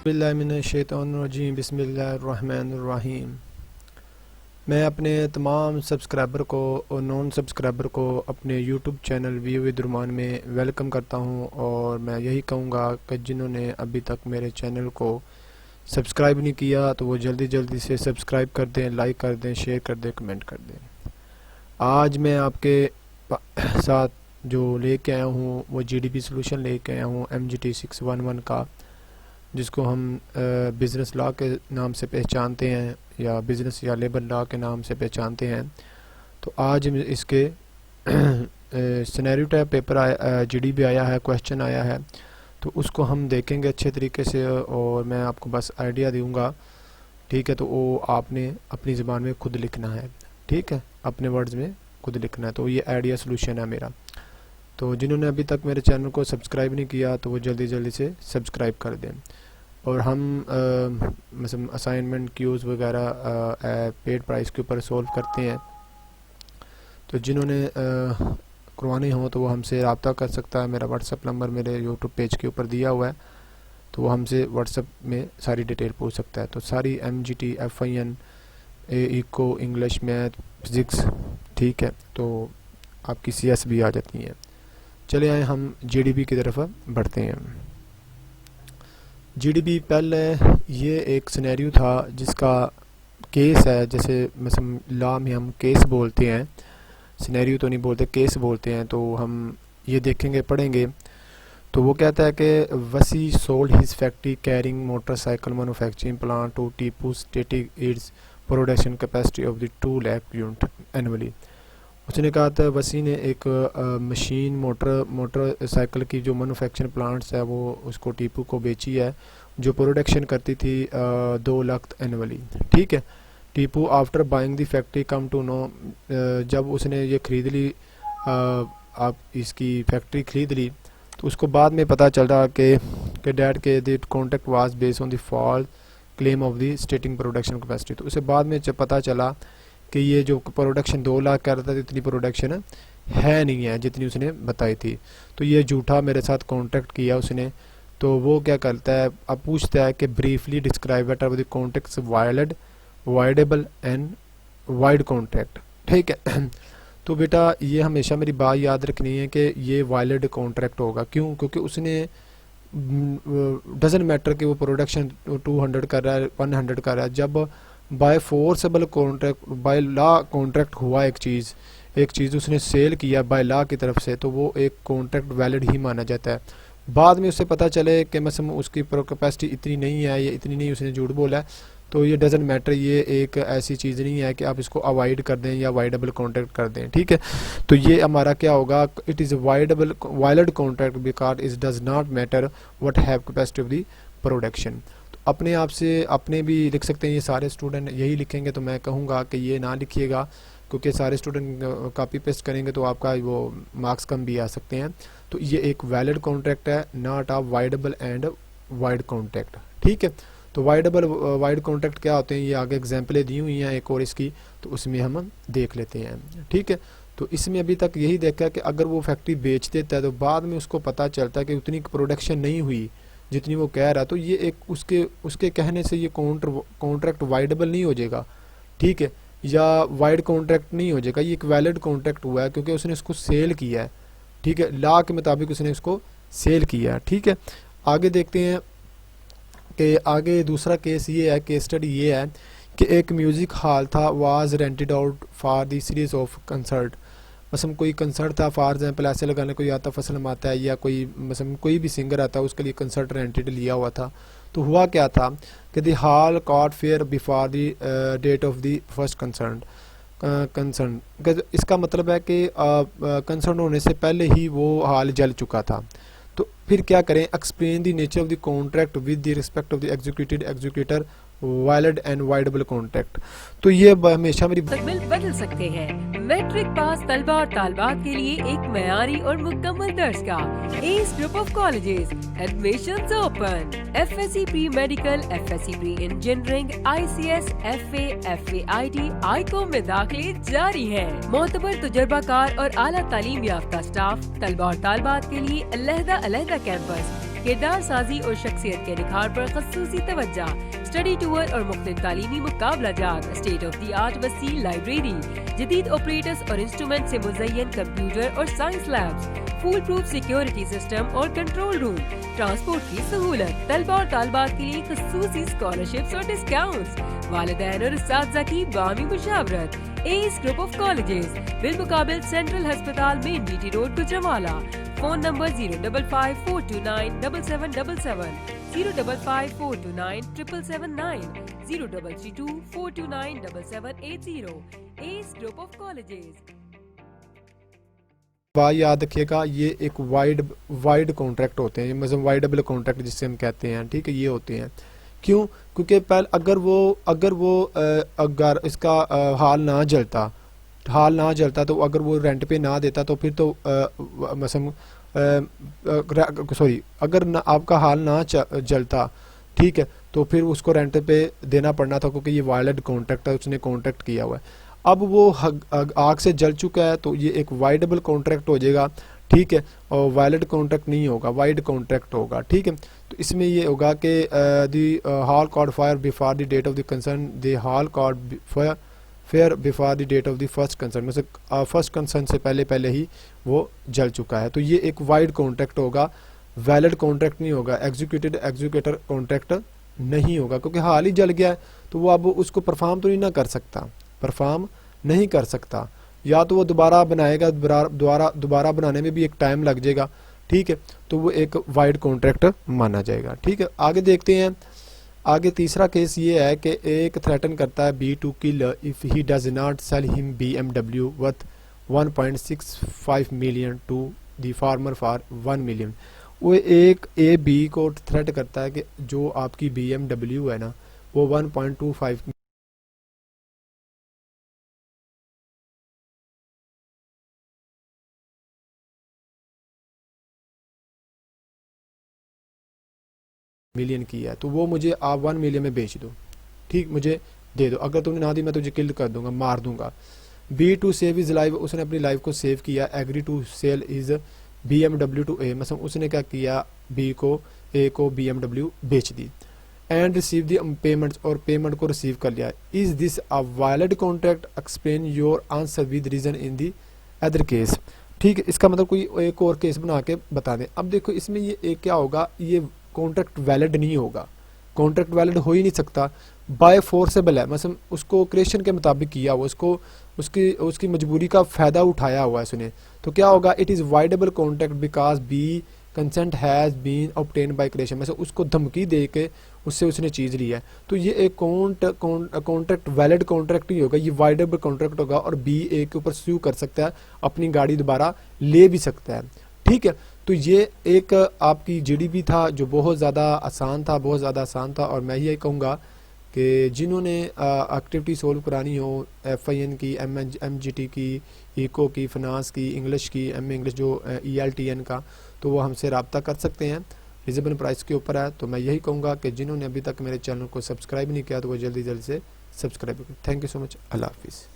बिस्मिल्लाहिर्रहमानिर्रहीम बिस्मिल्लाहिर्रहमानिर्रहीम। मैं अपने तमाम सब्सक्राइबर को और नॉन सब्सक्राइबर को अपने यूट्यूब चैनल व्यू विद रुमान में वेलकम करता हूं, और मैं यही कहूँगा कि जिन्होंने अभी तक मेरे चैनल को सब्सक्राइब नहीं किया तो वो जल्दी जल्दी से सब्सक्राइब कर दें, लाइक कर दें, शेयर कर दें, कमेंट कर दें। आज मैं आपके साथ जो लेके आया हूँ वो जीडीपी सोल्यूशन लेके आया हूँ MGT 611 का, जिसको हम बिज़नेस लॉ के नाम से पहचानते हैं या बिज़नेस या लेबर लॉ के नाम से पहचानते हैं। तो आज इसके सिनेरियो टाइप पेपर आया, जीडीपी आया है, क्वेश्चन आया है, तो उसको हम देखेंगे अच्छे तरीके से और मैं आपको बस आइडिया दूंगा, ठीक है। तो वो आपने अपनी ज़बान में खुद लिखना है, ठीक है, अपने वर्ड्स में खुद लिखना है। तो ये आइडिया सोल्यूशन है मेरा। तो जिन्होंने अभी तक मेरे चैनल को सब्सक्राइब नहीं किया तो वो जल्दी जल्दी से सब्सक्राइब कर दें। और हम मतलब असाइनमेंट क्यूज़ वगैरह पेड प्राइस के ऊपर सॉल्व करते हैं। तो जिन्होंने करवाने हो तो वो हमसे रब्ता कर सकता है। मेरा व्हाट्सअप नंबर मेरे यूट्यूब पेज के ऊपर दिया हुआ है, तो वो हमसे व्हाट्सअप में सारी डिटेल पूछ सकता है। तो सारी MGT FIN eco English math physics, ठीक है, तो आपकी CS भी आ जाती हैं। चले आए हम GDP की तरफ बढ़ते हैं। GDP पहले ये एक सिनेरियो था जिसका केस है, जैसे मतलब लॉ में हम केस बोलते हैं, सिनेरियो तो नहीं बोलते, केस बोलते हैं। तो हम ये देखेंगे, पढ़ेंगे। तो वो कहता है कि Wasi sold his factory carrying motorcycle manufacturing plant to Tipu stating its production capacity of the 2 lakh unit annually. उसने कहा था वसी ने एक मशीन मोटरसाइकिल की जो मैन्युफैक्चरिंग प्लांट्स है वो उसको टीपू को बेची है, जो प्रोडक्शन करती थी 2 लाख एनुअली, ठीक है। Tipu after buying the factory come to know, जब उसने ये खरीद ली, आप इसकी फैक्ट्री खरीद ली, तो उसको बाद में पता चल रहा कि डैट के the contract was based on the false claim of the stating production capacity. तो उसे बाद में जब पता चला कि ये जो प्रोडक्शन 2 लाख कर रहा था, इतनी प्रोडक्शन है नहीं है जितनी उसने बताई थी, तो ये झूठा मेरे साथ कॉन्ट्रैक्ट किया उसने। तो वो क्या करता है, अब पूछता है कि briefly describe what are the contracts void voidable and void contract, ठीक है। तो बेटा ये हमेशा मेरी बात याद रखनी है कि ये वायलेड कॉन्ट्रैक्ट होगा। क्यों? क्योंकि उसने डजंट मैटर कि वो प्रोडक्शन 200 कर रहा है, 100 कर रहा है। जब by forcible contract, by law contract हुआ एक चीज़ उसने सेल किया बाय लॉ की तरफ से, तो वो एक कॉन्ट्रैक्ट वैलिड ही माना जाता है। बाद में उससे पता चले कि मतलब उसकी कैपेसिटी इतनी नहीं है, ये इतनी नहीं, उसने झूठ बोला है, तो ये डजंट मैटर। ये एक ऐसी चीज़ नहीं है कि आप इसको अवॉइड कर दें या वाइडेबल कॉन्ट्रैक्ट कर दें, ठीक है। तो ये हमारा क्या होगा, it is voidable void contract because it does not matter what have capacity of the production. अपने आप से अपने भी लिख सकते हैं, ये सारे स्टूडेंट यही लिखेंगे। तो मैं कहूँगा कि ये ना लिखिएगा, क्योंकि सारे स्टूडेंट कॉपी पेस्ट करेंगे तो आपका वो मार्क्स कम भी आ सकते हैं। तो ये एक वैलिड कॉन्ट्रैक्ट है, not a voidable and void contract, ठीक है। तो वाइडेबल वाइड कॉन्ट्रैक्ट क्या होते हैं, ये आगे एग्जाम्पलें दी हुई हैं एक और इसकी, तो उसमें हम देख लेते हैं, ठीक है। तो इसमें अभी तक यही देखा कि अगर वो फैक्ट्री बेच देता है तो बाद में उसको पता चलता है कि उतनी प्रोडक्शन नहीं हुई जितनी वो कह रहा, तो ये एक उसके कहने से ये कॉन्ट्रैक्ट वाइडेबल नहीं हो जाएगा, ठीक है, या वाइड कॉन्ट्रैक्ट नहीं हो जाएगा। ये एक वैलिड कॉन्ट्रैक्ट हुआ है क्योंकि उसने उसको सेल किया है, ठीक है, लॉ के मुताबिक उसने उसको सेल किया है, ठीक है। आगे देखते हैं कि आगे दूसरा केस ये है, केस स्टडी ये है कि एक म्यूज़िक हॉल था, was rented out for the series of concert. मतलब कोई कंसर्ट था, फॉर एग्जाम्पल ऐसे लगाने कोई आता फसल आता है या कोई मतलब कोई भी सिंगर आता है, उसके लिए कंसर्ट रेंटेड लिया हुआ था। तो हुआ क्या था कि the hall caught fire before the date of the first concern. इसका मतलब है कि कंसर्न होने से पहले ही वो हॉल जल चुका था। तो फिर क्या करें, explain the nature of the contract with the respect of the executor valid and voidable contract. तो ये हमेशा मेरी मुस्तकबिल बदल सकते हैं। मैट्रिक पास तलबा और तालबात के लिए एक मयारी और मुकम्मल दर्जगाह S group of colleges, admissions open. FSC pre medical, FSC pre engineering, ICS, FA, FAIT, ICOM में दाखिले जारी है। मोतबर तजुर्बाकार और आला तालीम याफ्ता स्टाफ, तलबा और तालबात के लिए अलहदा अलहदा कैंपस, किरदार साजी और शख्सियत के निखार पर खसूसी तवज्जा, स्टडी टूर और मुख्तलिफ तालीमी मुकाबला जात, स्टेट ऑफ दी आर्ट वसी लाइब्रेरी, जदीद ऑपरेटर्स और इंस्ट्रूमेंट से मुज़य्यन कंप्यूटर और साइंस लैब्स, फूल प्रूफ सिक्योरिटी सिस्टम और कंट्रोल रूम, ट्रांसपोर्ट की सहूलत, तलबा और तालबात के लिए खसूसी स्कॉलरशिप्स और डिस्काउंट्स, वालिदैन और उस्ताज़ा की बामी मुशावरत। एस ग्रुप ऑफ कॉलेजेस बिलमुकाबिल सेंट्रल अस्पताल main BT road Gujranwala. Phone number 055-429-7777, 055-429-7779, 0332-429-7780। S group of colleges. याद रखिएगा, ये एक वाइड कॉन्ट्रैक्ट होते हैं, मतलब वाइडेबल कॉन्ट्रैक्ट जिससे हम कहते हैं, ठीक है, ये होते हैं। क्यों? क्योंकि पहले अगर इसका हाल ना जलता तो अगर वो रेंट पे ना देता तो फिर तो अगर आपका हाल ना जलता, ठीक है, तो फिर उसको रेंट पे देना पड़ना था, क्योंकि ये वायलेट कॉन्ट्रैक्ट है, उसने कॉन्ट्रैक्ट किया हुआ है। अब वो आग से जल चुका है तो ये एक वाइडेबल कॉन्ट्रैक्ट हो जाएगा, ठीक है, और वायलेट कॉन्ट्रैक्ट नहीं होगा, वाइड कॉन्ट्रैक्ट होगा, ठीक है। तो इसमें ये होगा कि the whole caught fire before the date of the concern, the whole caught fire before the date of the first concern, मतलब फर्स्ट कंसर्न से पहले ही वो जल चुका है। तो ये एक वाइड कॉन्ट्रैक्ट होगा, वैलिड कॉन्ट्रैक्ट नहीं होगा, एग्जीक्यूटर कॉन्ट्रैक्ट नहीं होगा, क्योंकि हाल ही जल गया है तो वो अब उसको परफॉर्म तो नहीं कर सकता, या तो वो दोबारा बनाएगा, दोबारा बनाने में भी एक टाइम लग जाएगा, ठीक है, तो वो एक वाइड कॉन्ट्रैक्ट माना जाएगा, ठीक है। आगे देखते हैं। आगे तीसरा केस ये है कि एक थ्रेटन करता है B to kill if he does not sell him BMW worth 1.65 million to the farmer for 1 million. वो एक बी को थ्रेट करता है कि जो आपकी BMW है ना, वो 1.25 मिलियन की है, तो वो मुझे आप 1 मिलियन में बेच दो, ठीक, मुझे दे दो, अगर तुमने ना दी मैं तुझे किल कर दूंगा, मार दूंगा। B to save his life, उसने अपनी लाइफ को सेव किया। Agree to sell his BMW to A, मतलब उसने क्या किया, ए को BMW बेच दी। एंड रिसीव द पेमेंट्स, और पेमेंट को रिसीव कर लिया। Is this a void contract? Explain your answer with reason in the other case, ठीक है, इसका मतलब कोई एक और केस बना के बता दें। अब देखो इसमें ये एक क्या होगा, ये कॉन्ट्रैक्ट वैलिड नहीं होगा, कॉन्ट्रैक्ट वैलिड हो ही नहीं सकता, बाय फोर्सेबल है, मतलब उसको क्रिएशन के मुताबिक किया हुआ, उसको उसकी मजबूरी का फ़ायदा उठाया हुआ है उसने, तो क्या होगा, it is voidable contract because B consent has been obtain by coercion, मतलब उसको धमकी दे के उससे उसने चीज़ ली है, तो ये एक कॉन्ट्रैक्ट वैलिड कॉन्ट्रैक्ट ही होगा, ये वाइडेबल कॉन्ट्रैक्ट होगा, और बी ए के ऊपर स्यू कर सकता है, अपनी गाड़ी दोबारा ले भी सकता है, ठीक है। तो ये एक आपकी GDP था जो बहुत ज़्यादा आसान था, और मैं यही कहूँगा कि जिन्होंने एक्टिविटी सोल्व करानी हो, FIN की, MGT की, इको की, फिनांस की, इंग्लिश की, MA इंग्लिश जो ELTN का, तो वो हमसे रब्ता कर सकते हैं, रिजनेबल प्राइस के ऊपर है। तो मैं यही कहूँगा कि जिन्होंने अभी तक मेरे चैनल को सब्सक्राइब नहीं किया तो वो जल्दी से सब्सक्राइब करें। थैंक यू सो मच, अल्लाह हाफिज़।